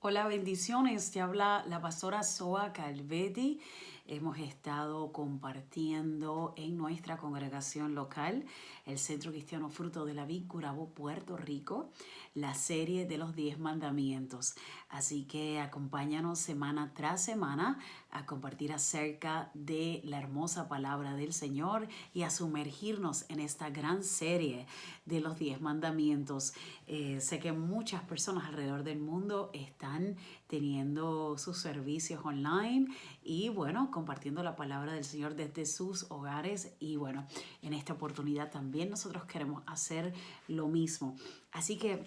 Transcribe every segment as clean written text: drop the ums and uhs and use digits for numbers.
Hola, bendiciones. Te habla la pastora Soa Calvetti. Hemos estado compartiendo en nuestra congregación local, el Centro Cristiano Fruto de la Vid, Gurabo, Puerto Rico, la serie de los 10 mandamientos. Así que acompáñanos semana tras semana a compartir acerca de la hermosa palabra del Señor y a sumergirnos en esta gran serie de los 10 mandamientos. Sé que muchas personas alrededor del mundo están teniendo sus servicios online y bueno, compartiendo la palabra del Señor desde sus hogares. Y bueno, en esta oportunidad también nosotros queremos hacer lo mismo. Así que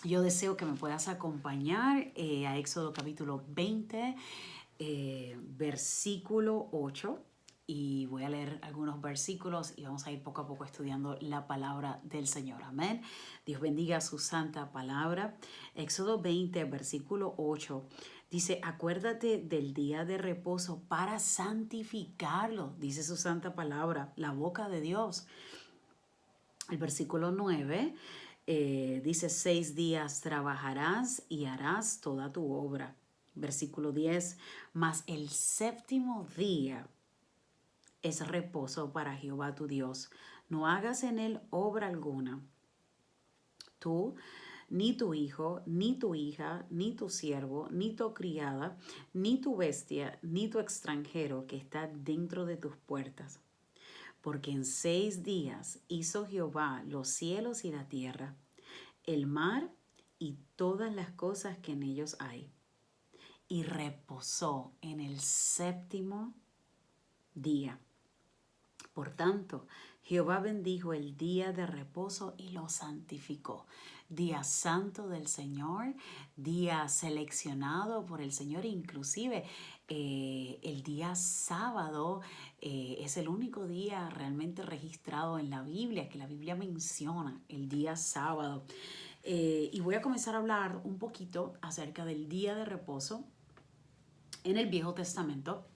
yo deseo que me puedas acompañar a Éxodo capítulo 20, versículo 8. Y voy a leer algunos versículos y vamos a ir poco a poco estudiando la palabra del Señor. Amén. Dios bendiga su santa palabra. Éxodo 20, versículo 8. Dice, acuérdate del día de reposo para santificarlo, dice su santa palabra, la boca de Dios. El versículo 9 dice, 6 días trabajarás y harás toda tu obra. Versículo 10, mas el séptimo día es reposo para Jehová tu Dios. No hagas en él obra alguna. Tú, ni tu hijo, ni tu hija, ni tu siervo, ni tu criada, ni tu bestia, ni tu extranjero que está dentro de tus puertas. Porque en 6 días hizo Jehová los cielos y la tierra, el mar y todas las cosas que en ellos hay. Y reposó en el séptimo día. Por tanto, Jehová bendijo el día de reposo y lo santificó. Día santo del Señor, día seleccionado por el Señor. Inclusive el día sábado es el único día realmente registrado en la Biblia, que la Biblia menciona el día sábado. Y voy a comenzar a hablar un poquito acerca del día de reposo en el Viejo Testamento,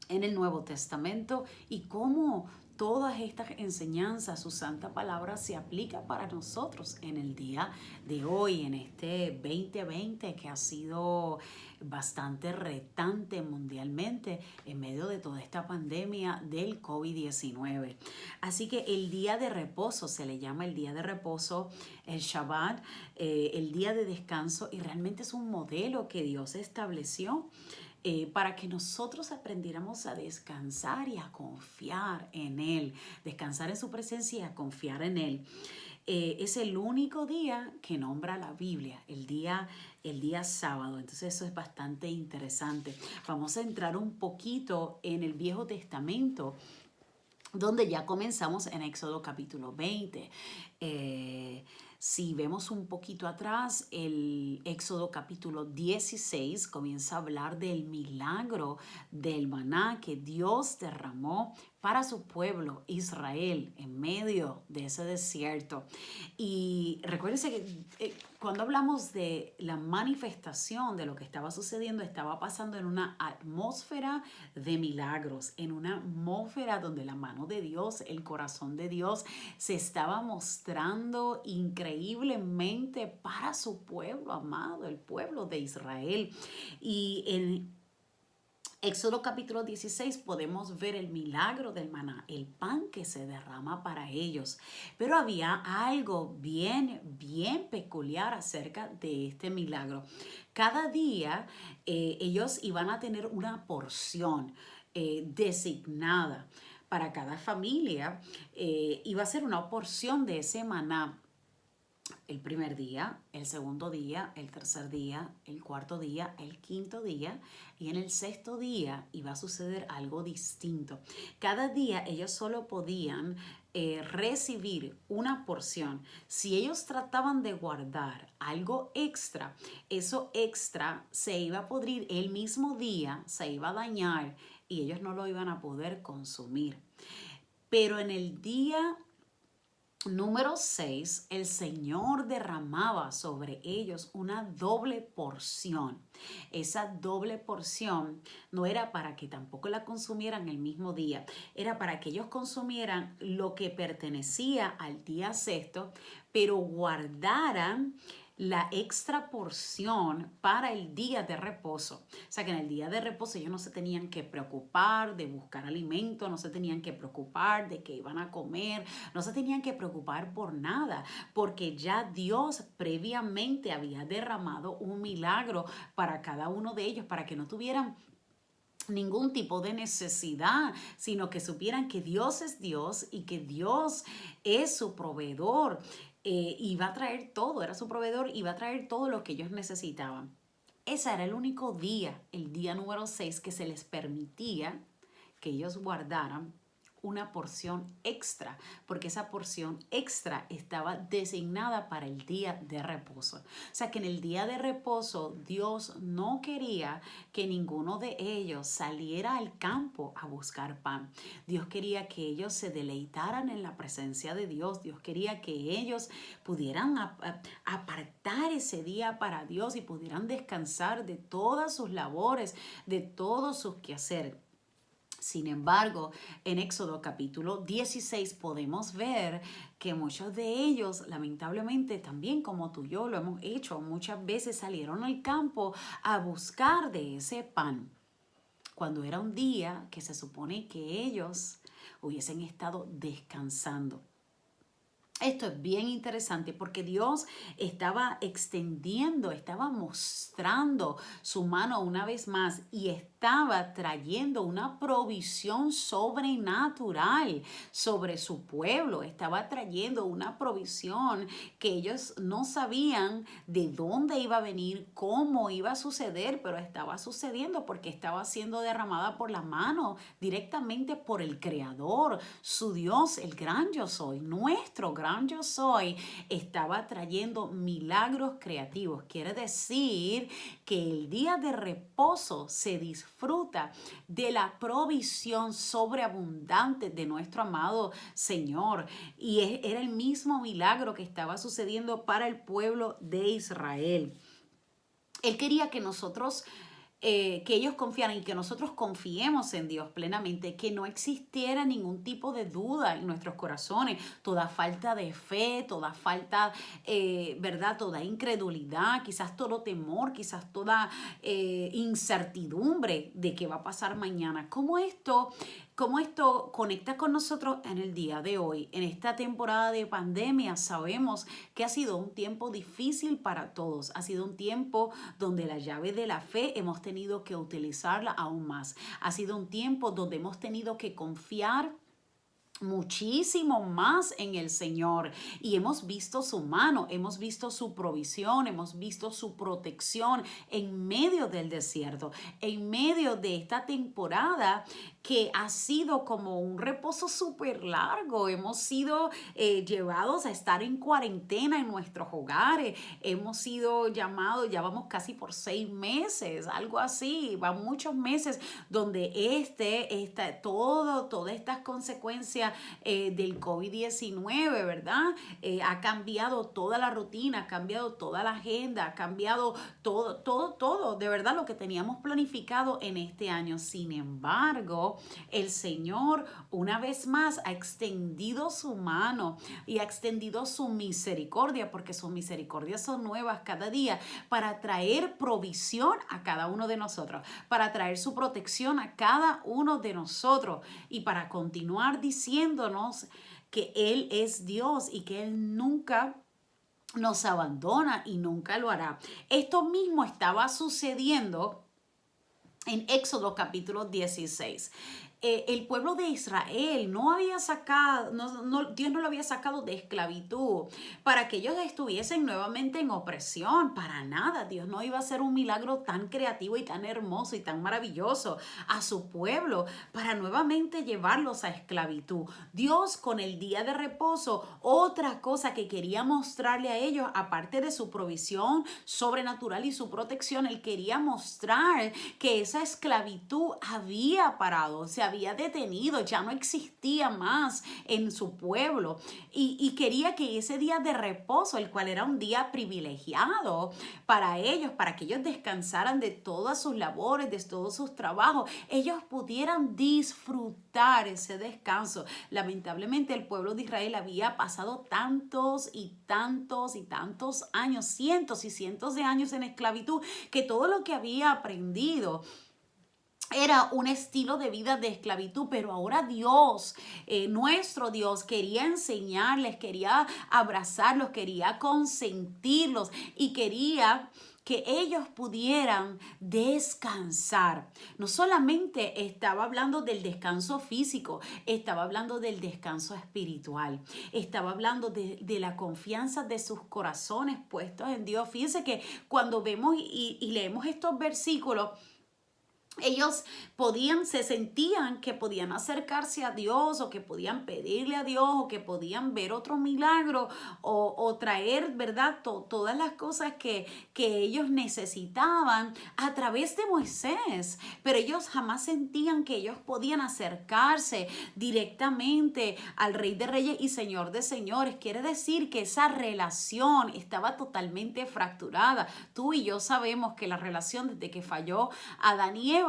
en el Nuevo Testamento, y cómo todas estas enseñanzas, su santa palabra, se aplica para nosotros en el día de hoy, en este 2020 que ha sido bastante retante mundialmente en medio de toda esta pandemia del COVID-19. Así que el día de reposo se le llama el día de reposo, el Shabbat, el día de descanso, y realmente es un modelo que Dios estableció para que nosotros aprendiéramos a descansar y a confiar en Él, descansar en su presencia y a confiar en Él. Es el único día que nombra la Biblia, el día sábado. Entonces eso es bastante interesante. Vamos a entrar un poquito en el Viejo Testamento, donde ya comenzamos en Éxodo capítulo 20. Si vemos un poquito atrás, el Éxodo capítulo 16 comienza a hablar del milagro del maná que Dios derramó para su pueblo Israel en medio de ese desierto. Y recuérdense que cuando hablamos de la manifestación de lo que estaba sucediendo, estaba pasando en una atmósfera de milagros, en una atmósfera donde la mano de Dios, el corazón de Dios se estaba mostrando increíblemente para su pueblo amado, el pueblo de Israel. Y en Éxodo capítulo 16 podemos ver el milagro del maná, el pan que se derrama para ellos. Pero había algo bien peculiar acerca de este milagro. Cada día ellos iban a tener una porción designada para cada familia. Iba a ser una porción de ese maná. El primer día, el segundo día, el tercer día, el cuarto día, el quinto día, y en el sexto día iba a suceder algo distinto. Cada día ellos solo podían recibir una porción. Si ellos trataban de guardar algo extra, eso extra se iba a pudrir el mismo día, se iba a dañar y ellos no lo iban a poder consumir. Pero en el día número 6, el Señor derramaba sobre ellos una doble porción. Esa doble porción no era para que tampoco la consumieran el mismo día, era para que ellos consumieran lo que pertenecía al día sexto, pero guardaran la extra porción para el día de reposo. O sea que en el día de reposo ellos no se tenían que preocupar de buscar alimento, no se tenían que preocupar de qué iban a comer, no se tenían que preocupar por nada, porque ya Dios previamente había derramado un milagro para cada uno de ellos, para que no tuvieran ningún tipo de necesidad, sino que supieran que Dios es Dios y que Dios es su proveedor, y va a traer todo, era su proveedor y va a traer todo lo que ellos necesitaban. Ese era el único día, el día número 6, que se les permitía que ellos guardaran una porción extra, porque esa porción extra estaba designada para el día de reposo. O sea que en el día de reposo Dios no quería que ninguno de ellos saliera al campo a buscar pan. Dios quería que ellos se deleitaran en la presencia de Dios. Dios quería que ellos pudieran apartar ese día para Dios y pudieran descansar de todas sus labores, de todos sus quehaceres. Sin embargo, en Éxodo capítulo 16 podemos ver que muchos de ellos, lamentablemente, también como tú y yo lo hemos hecho, muchas veces salieron al campo a buscar de ese pan, cuando era un día que se supone que ellos hubiesen estado descansando. Esto es bien interesante porque Dios estaba extendiendo, estaba mostrando su mano una vez más y estaba trayendo una provisión sobrenatural sobre su pueblo. Estaba trayendo una provisión que ellos no sabían de dónde iba a venir, cómo iba a suceder, pero estaba sucediendo porque estaba siendo derramada por la mano directamente por el Creador, su Dios, el gran yo soy, nuestro gran yo soy, estaba trayendo milagros creativos. Quiere decir que el día de reposo se disfruta de la provisión sobreabundante de nuestro amado Señor. Y era el mismo milagro que estaba sucediendo para el pueblo de Israel. Él quería que nosotros que ellos confiaran y que nosotros confiemos en Dios plenamente, que no existiera ningún tipo de duda en nuestros corazones, toda falta de fe, toda falta, ¿verdad? Toda incredulidad, quizás todo temor, quizás toda incertidumbre de qué va a pasar mañana. ¿Cómo esto conecta con nosotros en el día de hoy? En esta temporada de pandemia sabemos que ha sido un tiempo difícil para todos. Ha sido un tiempo donde la llave de la fe hemos tenido que utilizarla aún más. Ha sido un tiempo donde hemos tenido que confiar muchísimo más en el Señor y hemos visto su mano, hemos visto su provisión, hemos visto su protección en medio del desierto, en medio de esta temporada que ha sido como un reposo súper largo. Hemos sido llevados a estar en cuarentena en nuestros hogares, hemos sido llamados, ya vamos casi por 6 meses, algo así, van muchos meses donde todas estas consecuencias del COVID-19, ¿verdad? Ha cambiado toda la rutina, ha cambiado toda la agenda, ha cambiado todo, de verdad, lo que teníamos planificado en este año. Sin embargo, el Señor una vez más ha extendido su mano y ha extendido su misericordia, porque sus misericordias son nuevas cada día, para traer provisión a cada uno de nosotros, para traer su protección a cada uno de nosotros y para continuar diciéndonos que Él es Dios y que Él nunca nos abandona y nunca lo hará. Esto mismo estaba sucediendo en Éxodo capítulo 16. El pueblo de Israel no había sacado, Dios no lo había sacado de esclavitud para que ellos estuviesen nuevamente en opresión, para nada. Dios no iba a hacer un milagro tan creativo y tan hermoso y tan maravilloso a su pueblo para nuevamente llevarlos a esclavitud. Dios, con el día de reposo, otra cosa que quería mostrarle a ellos, aparte de su provisión sobrenatural y su protección, Él quería mostrar que esa esclavitud había parado, se había detenido, ya no existía más en su pueblo y quería que ese día de reposo, el cual era un día privilegiado para ellos, para que ellos descansaran de todas sus labores, de todos sus trabajos, ellos pudieran disfrutar ese descanso. Lamentablemente el pueblo de Israel había pasado tantos y tantos y tantos años, cientos y cientos de años en esclavitud, que todo lo que había aprendido era un estilo de vida de esclavitud, pero ahora Dios, nuestro Dios, quería enseñarles, quería abrazarlos, quería consentirlos y quería que ellos pudieran descansar. No solamente estaba hablando del descanso físico, estaba hablando del descanso espiritual, estaba hablando de la confianza de sus corazones puestos en Dios. Fíjense que cuando vemos y leemos estos versículos, ellos se sentían que podían acercarse a Dios o que podían pedirle a Dios o que podían ver otro milagro o traer, ¿verdad? Todas las cosas que ellos necesitaban a través de Moisés. Pero ellos jamás sentían que ellos podían acercarse directamente al Rey de Reyes y Señor de Señores. Quiere decir que esa relación estaba totalmente fracturada. Tú y yo sabemos que la relación desde que falló Adán y Eva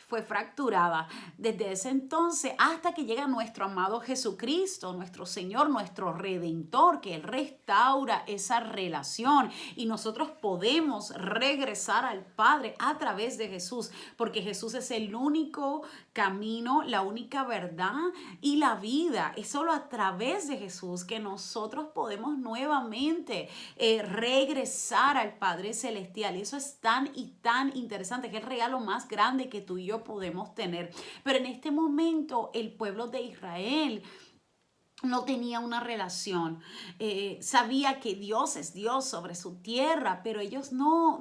fue fracturada desde ese entonces hasta que llega nuestro amado Jesucristo, nuestro Señor, nuestro Redentor, que Él restaura esa relación y nosotros podemos regresar al Padre a través de Jesús, porque Jesús es el único camino, la única verdad y la vida. Es solo a través de Jesús que nosotros podemos nuevamente regresar al Padre Celestial. Y eso es tan y tan interesante, que es el regalo más grande que tú y yo podemos tener. Pero en este momento el pueblo de Israel no tenía una relación, sabía que Dios es Dios sobre su tierra, pero ellos no,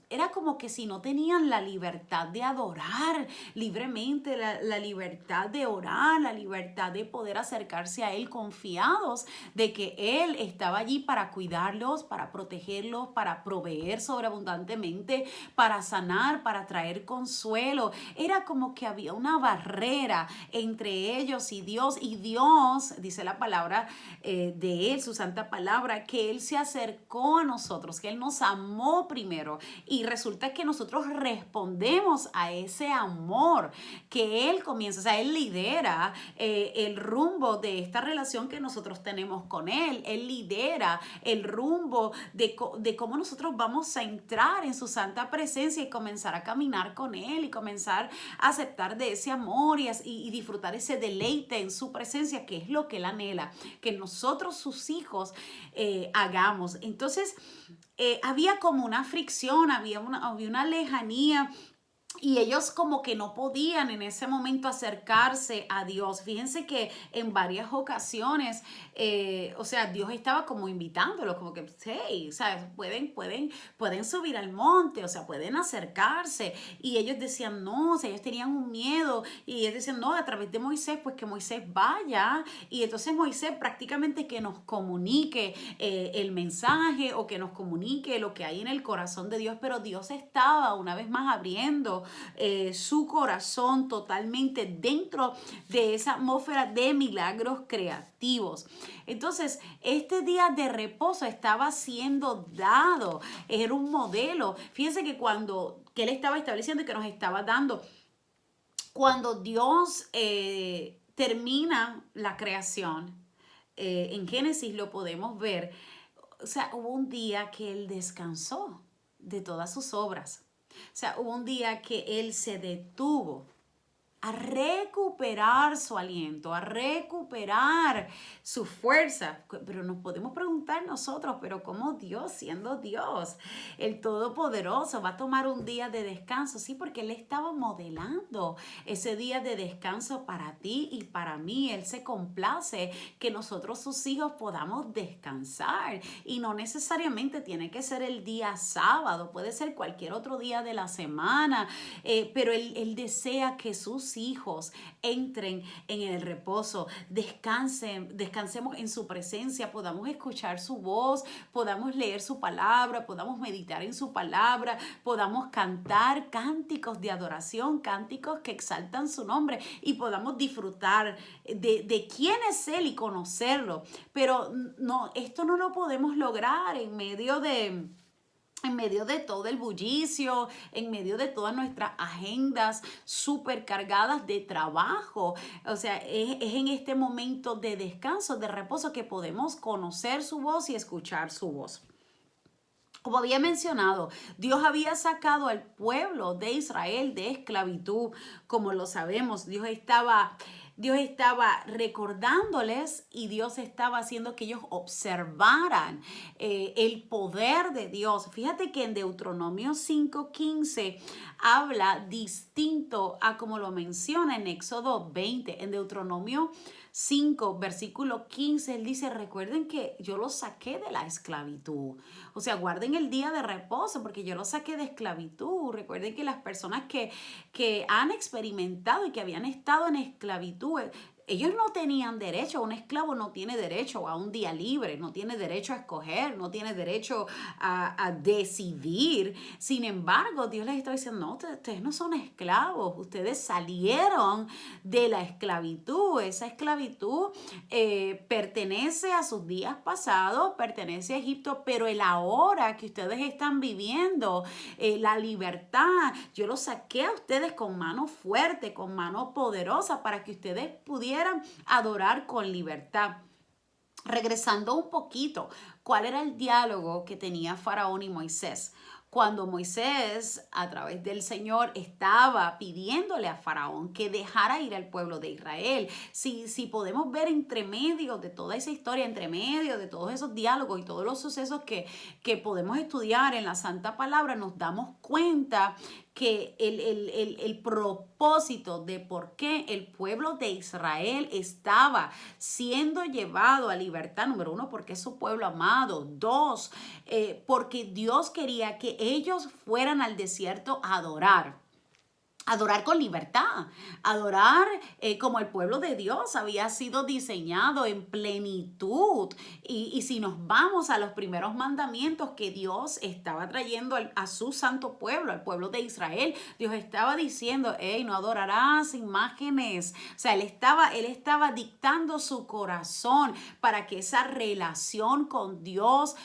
era como que si no tenían la libertad de adorar libremente, la libertad de orar, la libertad de poder acercarse a Él confiados de que Él estaba allí para cuidarlos, para protegerlos, para proveer sobreabundantemente, para sanar, para traer consuelo. Era como que había una barrera entre ellos y Dios dice la palabra de Él, su santa palabra, que Él se acercó a nosotros, que Él nos amó primero y resulta que nosotros respondemos a ese amor que Él comienza, o sea, Él lidera el rumbo de esta relación que nosotros tenemos con Él. Él lidera el rumbo de cómo nosotros vamos a entrar en su santa presencia y comenzar a caminar con Él y comenzar a aceptar de ese amor y disfrutar ese deleite en su presencia, que es lo que Él anhela, que nosotros sus hijos hagamos. Entonces había como una fricción, había una lejanía. Y ellos como que no podían en ese momento acercarse a Dios. Fíjense que en varias ocasiones, o sea, Dios estaba como invitándolos, como que, hey, o sea, pueden subir al monte, o sea, pueden acercarse. Y ellos decían, no, o sea, ellos tenían un miedo. Y ellos decían, no, a través de Moisés, pues que Moisés vaya. Y entonces Moisés prácticamente que nos comunique el mensaje o que nos comunique lo que hay en el corazón de Dios. Pero Dios estaba una vez más abriendo su corazón totalmente dentro de esa atmósfera de milagros creativos. Entonces, este día de reposo estaba siendo dado, era un modelo. Fíjense que que Él estaba estableciendo y que nos estaba dando, cuando Dios termina la creación, en Génesis lo podemos ver, o sea, hubo un día que Él descansó de todas sus obras. O sea, hubo un día que Él se detuvo a recuperar su aliento, a recuperar su fuerza. Pero nos podemos preguntar nosotros, pero ¿cómo Dios, siendo Dios, el Todopoderoso, va a tomar un día de descanso? Sí, porque Él estaba modelando ese día de descanso para ti y para mí. Él se complace que nosotros, sus hijos, podamos descansar. Y no necesariamente tiene que ser el día sábado, puede ser cualquier otro día de la semana, pero Él desea que sus sus hijos entren en el reposo, descansemos en su presencia, podamos escuchar su voz, podamos leer su palabra, podamos meditar en su palabra, podamos cantar cánticos de adoración, cánticos que exaltan su nombre y podamos disfrutar de quién es Él y conocerlo. Pero no, esto no lo podemos lograr en medio de todo el bullicio, en medio de todas nuestras agendas súper cargadas de trabajo. O sea, es en este momento de descanso, de reposo, que podemos conocer su voz y escuchar su voz. Como había mencionado, Dios había sacado al pueblo de Israel de esclavitud, como lo sabemos. Dios estaba recordándoles y Dios estaba haciendo que ellos observaran el poder de Dios. Fíjate que en Deuteronomio 5:15 habla distinto a como lo menciona en Éxodo 20. En Deuteronomio 5, versículo 15, él dice, recuerden que yo los saqué de la esclavitud. O sea, guarden el día de reposo porque yo los saqué de esclavitud. Recuerden que las personas que han experimentado y que habían estado en esclavitud, ellos no tenían derecho. Un esclavo no tiene derecho a un día libre, no tiene derecho a escoger, no tiene derecho a decidir. Sin embargo, Dios les está diciendo, no, ustedes no son esclavos, ustedes salieron de la esclavitud. Esa esclavitud pertenece a sus días pasados, pertenece a Egipto, pero el ahora que ustedes están viviendo, la libertad, yo los saqué a ustedes con mano fuerte, con mano poderosa, para que ustedes pudieran adorar con libertad. Regresando un poquito, ¿cuál era el diálogo que tenía Faraón y Moisés? Cuando Moisés, a través del Señor, estaba pidiéndole a Faraón que dejara ir al pueblo de Israel. Si podemos ver entre medio de toda esa historia, entre medio de todos esos diálogos y todos los sucesos que podemos estudiar en la Santa Palabra, nos damos cuenta que el propósito de por qué el pueblo de Israel estaba siendo llevado a libertad, número uno, porque es su pueblo amado. Dos, porque Dios quería que ellos fueran al desierto a adorar. Adorar con libertad, adorar como el pueblo de Dios había sido diseñado en plenitud. Y si nos vamos a los primeros mandamientos que Dios estaba trayendo a su santo pueblo, al pueblo de Israel, Dios estaba diciendo, hey, no adorarás imágenes. O sea, Él estaba dictando su corazón para que esa relación con Dios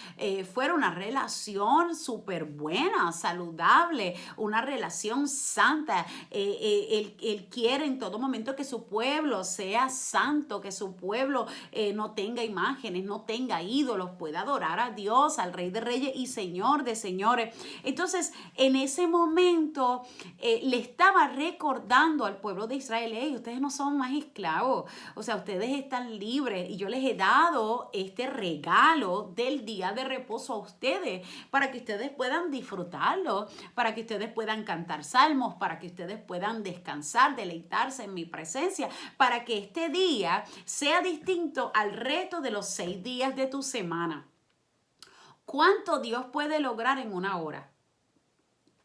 fuera una relación súper buena, saludable, una relación santa. Él quiere en todo momento que su pueblo sea santo, que su pueblo no tenga imágenes, no tenga ídolos, pueda adorar a Dios, al Rey de Reyes y Señor de Señores. Entonces, en ese momento le estaba recordando al pueblo de Israel, hey, ustedes no son más esclavos, o sea, ustedes están libres y yo les he dado este regalo del día de reposo a ustedes para que ustedes puedan disfrutarlo, para que ustedes puedan cantar salmos, para que ustedes puedan descansar, deleitarse en mi presencia, para que este día sea distinto al resto de los 6 días de tu semana. ¿Cuánto Dios puede lograr en una hora?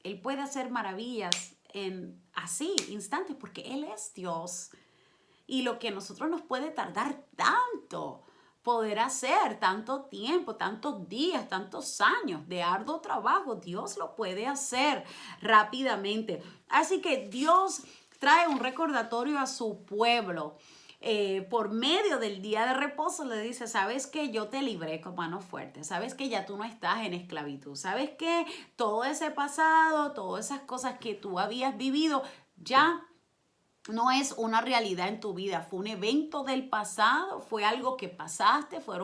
Él puede hacer maravillas en así, instantes, porque Él es Dios. Y lo que a nosotros nos puede tardar tanto poder hacer, tanto tiempo, tantos días, tantos años de arduo trabajo, Dios lo puede hacer rápidamente. Así que Dios trae un recordatorio a su pueblo. Por medio del día de reposo le dice, sabes que yo te libré con mano fuerte, sabes que ya tú no estás en esclavitud, sabes que todo ese pasado, todas esas cosas que tú habías vivido, ya no es una realidad en tu vida, fue un evento del pasado, fue algo que pasaste, fue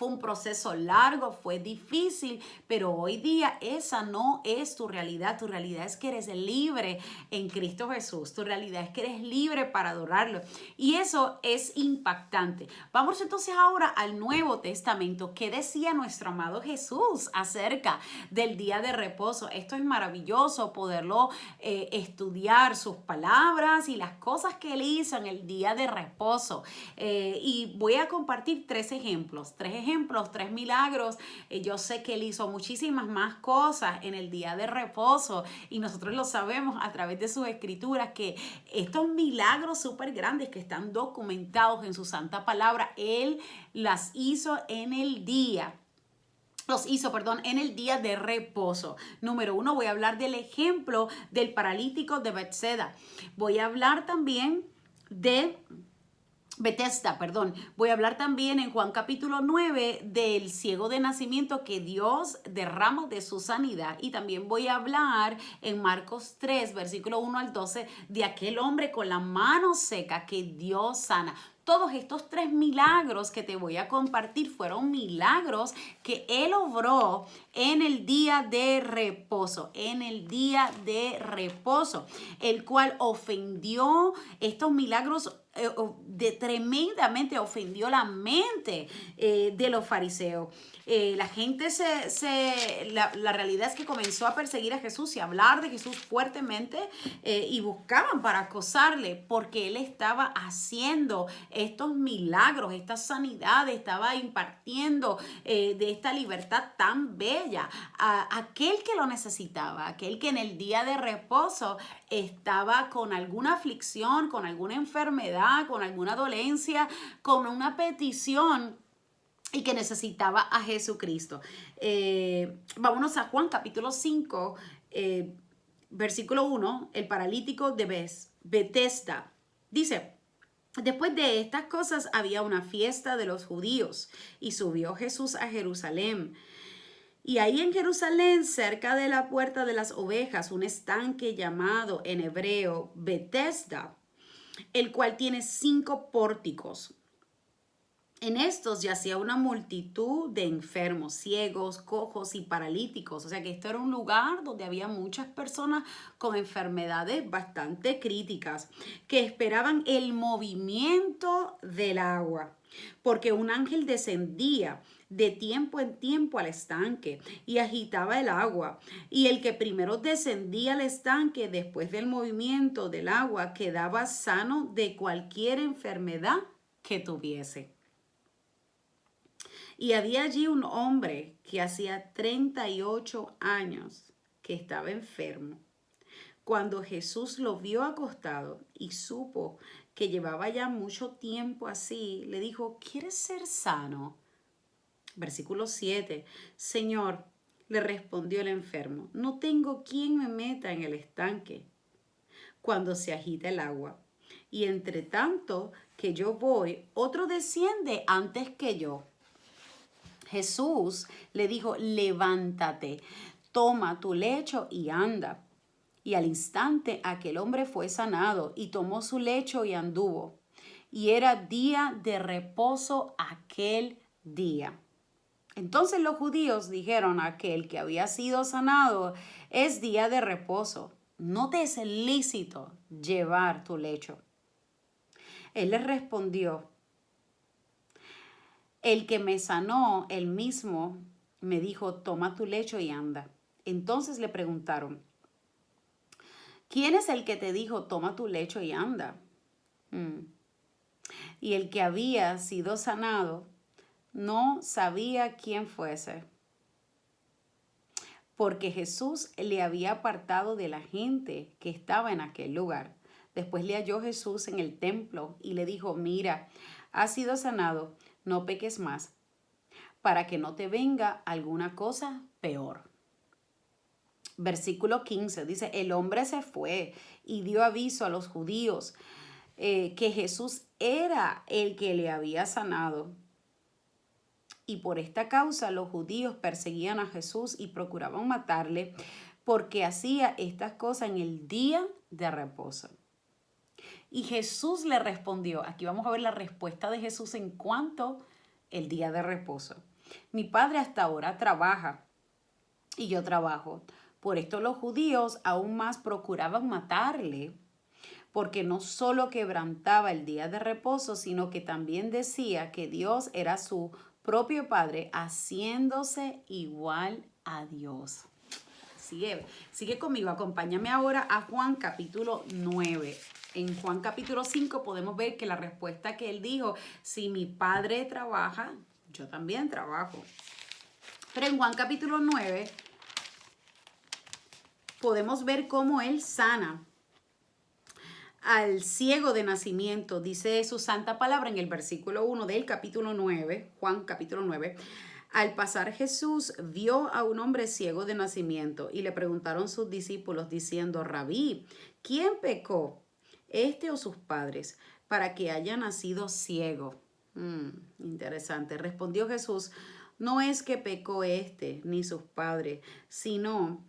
un proceso largo, fue difícil, pero hoy día esa no es tu realidad es que eres libre en Cristo Jesús, tu realidad es que eres libre para adorarlo y eso es impactante. Vamos entonces ahora al Nuevo Testamento. ¿Qué decía nuestro amado Jesús acerca del día de reposo? Esto es maravilloso poderlo estudiar, sus palabras y las cosas cosas que él hizo en el día de reposo. Y voy a compartir tres ejemplos, tres milagros. Yo sé que él hizo muchísimas más cosas en el día de reposo y nosotros lo sabemos a través de sus escrituras que estos milagros súper grandes que están documentados en su santa palabra, él las hizo en el día. En el día de reposo. Número 1, voy a hablar del ejemplo del paralítico de Bethesda. Voy a hablar también de Bethesda, perdón. Voy a hablar también en Juan capítulo 9 del ciego de nacimiento que Dios derrama de su sanidad. Y también voy a hablar en Marcos 3, versículo 1 al 12, de aquel hombre con la mano seca que Dios sana. Todos estos tres milagros que te voy a compartir fueron milagros que Él obró en el día de reposo, el cual ofendió estos milagros tremendamente ofendió la mente de los fariseos. La gente la realidad es que comenzó a perseguir a Jesús y a hablar de Jesús fuertemente y buscaban para acosarle porque él estaba haciendo estos milagros, esta sanidad, estaba impartiendo de esta libertad tan bella a aquel que lo necesitaba, aquel que en el día de reposo estaba con alguna aflicción, con alguna enfermedad, con alguna dolencia, con una petición y que necesitaba a Jesucristo. Vámonos a Juan capítulo 5, versículo 1, el paralítico de Bethesda. Dice: después de estas cosas había una fiesta de los judíos y subió Jesús a Jerusalén. Y ahí en Jerusalén, cerca de la puerta de las ovejas, un estanque llamado en hebreo Bethesda, el cual tiene 5 pórticos. En estos yacía una multitud de enfermos, ciegos, cojos y paralíticos. O sea que esto era un lugar donde había muchas personas con enfermedades bastante críticas que esperaban el movimiento del agua. Porque un ángel descendía de tiempo en tiempo al estanque y agitaba el agua. Y el que primero descendía al estanque después del movimiento del agua quedaba sano de cualquier enfermedad que tuviese. Y había allí un hombre que hacía 38 años que estaba enfermo. Cuando Jesús lo vio acostado y supo que llevaba ya mucho tiempo así, le dijo: ¿quieres ser sano? Versículo 7. Señor, le respondió el enfermo, no tengo quien me meta en el estanque cuando se agita el agua. Y entre tanto que yo voy, otro desciende antes que yo. Jesús le dijo: levántate, toma tu lecho y anda. Y al instante aquel hombre fue sanado y tomó su lecho y anduvo. Y era día de reposo aquel día. Entonces los judíos dijeron a aquel que había sido sanado: es día de reposo, no te es lícito llevar tu lecho. Él les respondió: el que me sanó, él mismo me dijo: toma tu lecho y anda. Entonces le preguntaron: ¿quién es el que te dijo: toma tu lecho y anda? Y el que había sido sanado no sabía quién fuese, porque Jesús le había apartado de la gente que estaba en aquel lugar. Después le halló Jesús en el templo y le dijo: mira, has sido sanado, no peques más, para que no te venga alguna cosa peor. Versículo 15 dice: el hombre se fue y dio aviso a los judíos que Jesús era el que le había sanado. Y por esta causa los judíos perseguían a Jesús y procuraban matarle, porque hacía estas cosas en el día de reposo. Y Jesús le respondió: aquí vamos a ver la respuesta de Jesús en cuanto al día de reposo. Mi padre hasta ahora trabaja y yo trabajo. Por esto los judíos aún más procuraban matarle, porque no solo quebrantaba el día de reposo, sino que también decía que Dios era su propio Padre, haciéndose igual a Dios. Sigue conmigo, acompáñame ahora a Juan capítulo 9. En Juan capítulo 5 podemos ver que la respuesta que él dijo, si mi padre trabaja, yo también trabajo. Pero en Juan capítulo 9 podemos ver cómo él sana al ciego de nacimiento. Dice su santa palabra en el versículo 1 del capítulo 9, Juan capítulo 9. Al pasar Jesús vio a un hombre ciego de nacimiento y le preguntaron sus discípulos diciendo, Rabí, ¿quién pecó, este o sus padres, para que haya nacido ciego? Interesante. Respondió Jesús, no es que pecó este ni sus padres, sino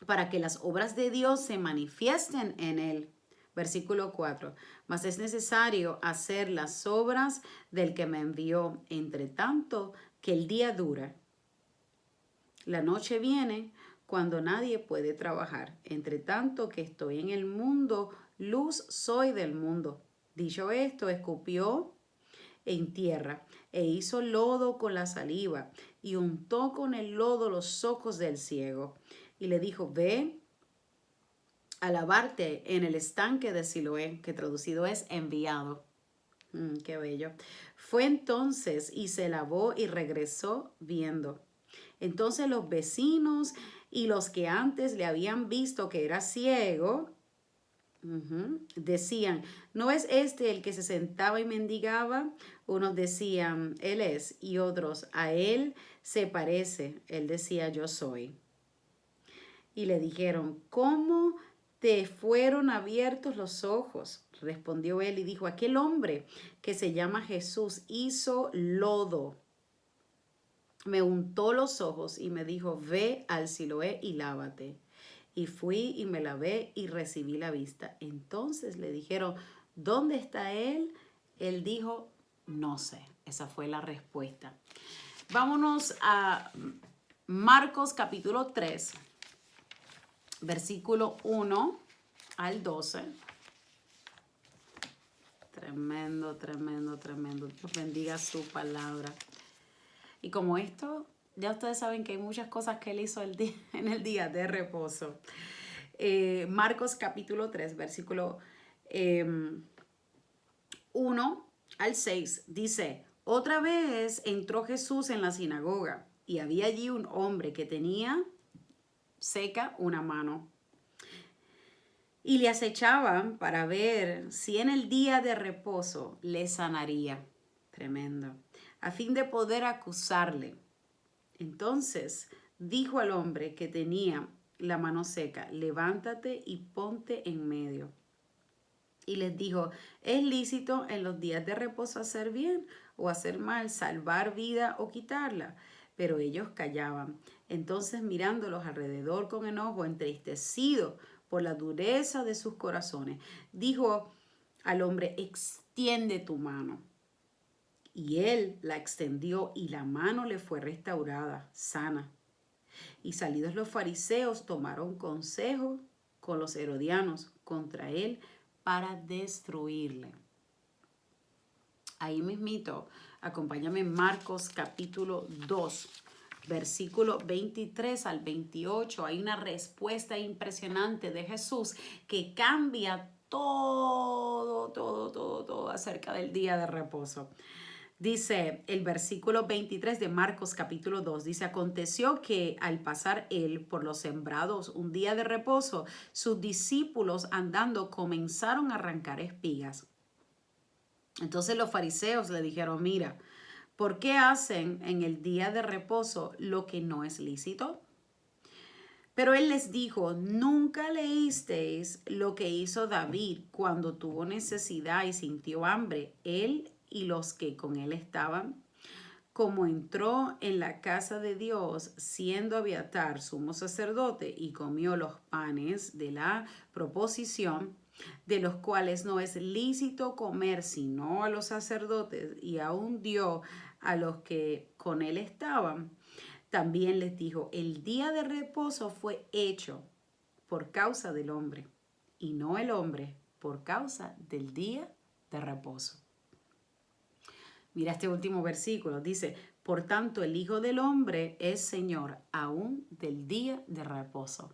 para que las obras de Dios se manifiesten en él. Versículo 4. Mas es necesario hacer las obras del que me envió, entre tanto que el día dura. La noche viene cuando nadie puede trabajar. Entre tanto que estoy en el mundo, luz soy del mundo. Dicho esto, escupió en tierra e hizo lodo con la saliva y untó con el lodo los ojos del ciego. Y le dijo, ve a lavarte en el estanque de Siloé, que traducido es enviado. Qué bello. Fue entonces y se lavó y regresó viendo. Entonces los vecinos y los que antes le habían visto que era ciego, decían, ¿no es este el que se sentaba y mendigaba? Unos decían, él es, y otros, a él se parece. Él decía, yo soy. Y le dijeron, ¿cómo te fueron abiertos los ojos? Respondió él y dijo, aquel hombre que se llama Jesús hizo lodo, me untó los ojos y me dijo, ve al Siloé y lávate. Y fui y me lavé y recibí la vista. Entonces le dijeron, ¿dónde está él? Él dijo, no sé. Esa fue la respuesta. Vámonos a Marcos capítulo 3, versículo 1 al 12. Tremendo, tremendo, tremendo. Dios bendiga su palabra. Y como esto, ya ustedes saben que hay muchas cosas que él hizo en el día de reposo. Marcos capítulo 3, versículo 1 al 6, dice, otra vez entró Jesús en la sinagoga y había allí un hombre que tenía seca una mano. Y le acechaban para ver si en el día de reposo le sanaría. Tremendo. A fin de poder acusarle. Entonces dijo al hombre que tenía la mano seca, levántate y ponte en medio. Y les dijo, ¿es lícito en los días de reposo hacer bien o hacer mal, salvar vida o quitarla? Pero ellos callaban. Entonces mirándolos alrededor con enojo, entristecido por la dureza de sus corazones, dijo al hombre, extiende tu mano. Y él la extendió y la mano le fue restaurada, sana. Y salidos los fariseos tomaron consejo con los herodianos contra él para destruirle. Ahí mismito, acompáñame en Marcos capítulo 2, versículo 23 al 28. Hay una respuesta impresionante de Jesús que cambia todo acerca del día de reposo. Dice el versículo 23 de Marcos capítulo 2, dice, aconteció que al pasar él por los sembrados un día de reposo, sus discípulos andando comenzaron a arrancar espigas. Entonces los fariseos le dijeron, mira, ¿por qué hacen en el día de reposo lo que no es lícito? Pero él les dijo, ¿nunca leísteis lo que hizo David cuando tuvo necesidad y sintió hambre, él y los que con él estaban? Como entró en la casa de Dios, siendo Abiatar sumo sacerdote, y comió los panes de la proposición, de los cuales no es lícito comer sino a los sacerdotes, y aún dio a los que con él estaban. También les dijo, el día de reposo fue hecho por causa del hombre, y no el hombre por causa del día de reposo. Mira este último versículo, dice, por tanto el Hijo del Hombre es Señor aún del día de reposo.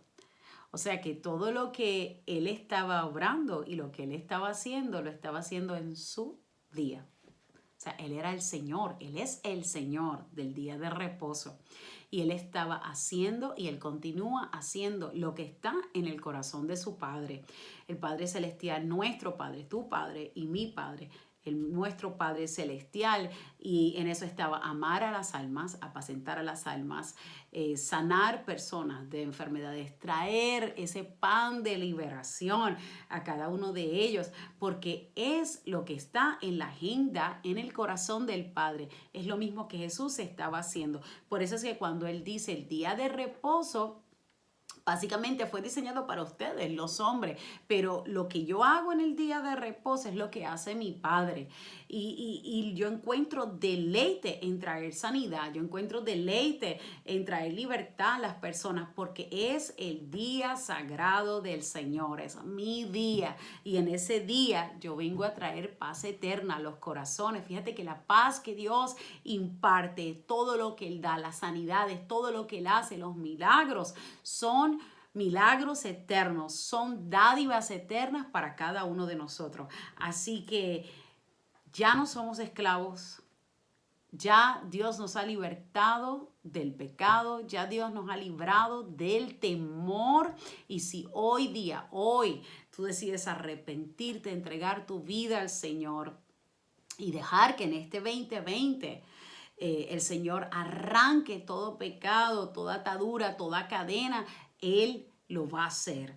O sea que todo lo que Él estaba obrando y lo que Él estaba haciendo, lo estaba haciendo en su día. O sea, Él era el Señor, Él es el Señor del día de reposo. Y Él estaba haciendo y Él continúa haciendo lo que está en el corazón de su Padre. El Padre Celestial, nuestro Padre, tu Padre y mi Padre, nuestro Padre Celestial. Y en eso estaba amar a las almas, apacentar a las almas, sanar personas de enfermedades, traer ese pan de liberación a cada uno de ellos, porque es lo que está en la agenda, en el corazón del Padre. Es lo mismo que Jesús estaba haciendo. Por eso es que cuando Él dice el día de reposo, básicamente fue diseñado para ustedes, los hombres, pero lo que yo hago en el día de reposo es lo que hace mi Padre. Y yo encuentro deleite en traer sanidad, yo encuentro deleite en traer libertad a las personas, porque es el día sagrado del Señor, es mi día. Y en ese día yo vengo a traer paz eterna a los corazones. Fíjate que la paz que Dios imparte, todo lo que Él da, las sanidades, todo lo que Él hace, los milagros, son milagros eternos, son dádivas eternas para cada uno de nosotros. Así que ya no somos esclavos, ya Dios nos ha libertado del pecado, ya Dios nos ha librado del temor. Y si hoy día, hoy, tú decides arrepentirte, entregar tu vida al Señor y dejar que en este 2020 el Señor arranque todo pecado, toda atadura, toda cadena, Él lo va a hacer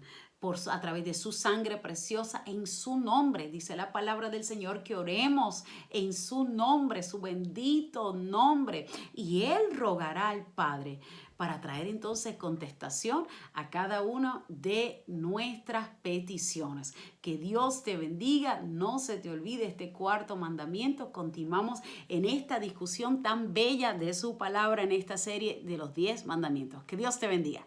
a través de su sangre preciosa en su nombre. Dice la palabra del Señor que oremos en su nombre, su bendito nombre. Y Él rogará al Padre para traer entonces contestación a cada una de nuestras peticiones. Que Dios te bendiga, no se te olvide este cuarto mandamiento. Continuamos en esta discusión tan bella de su palabra en esta serie de los 10 mandamientos. Que Dios te bendiga.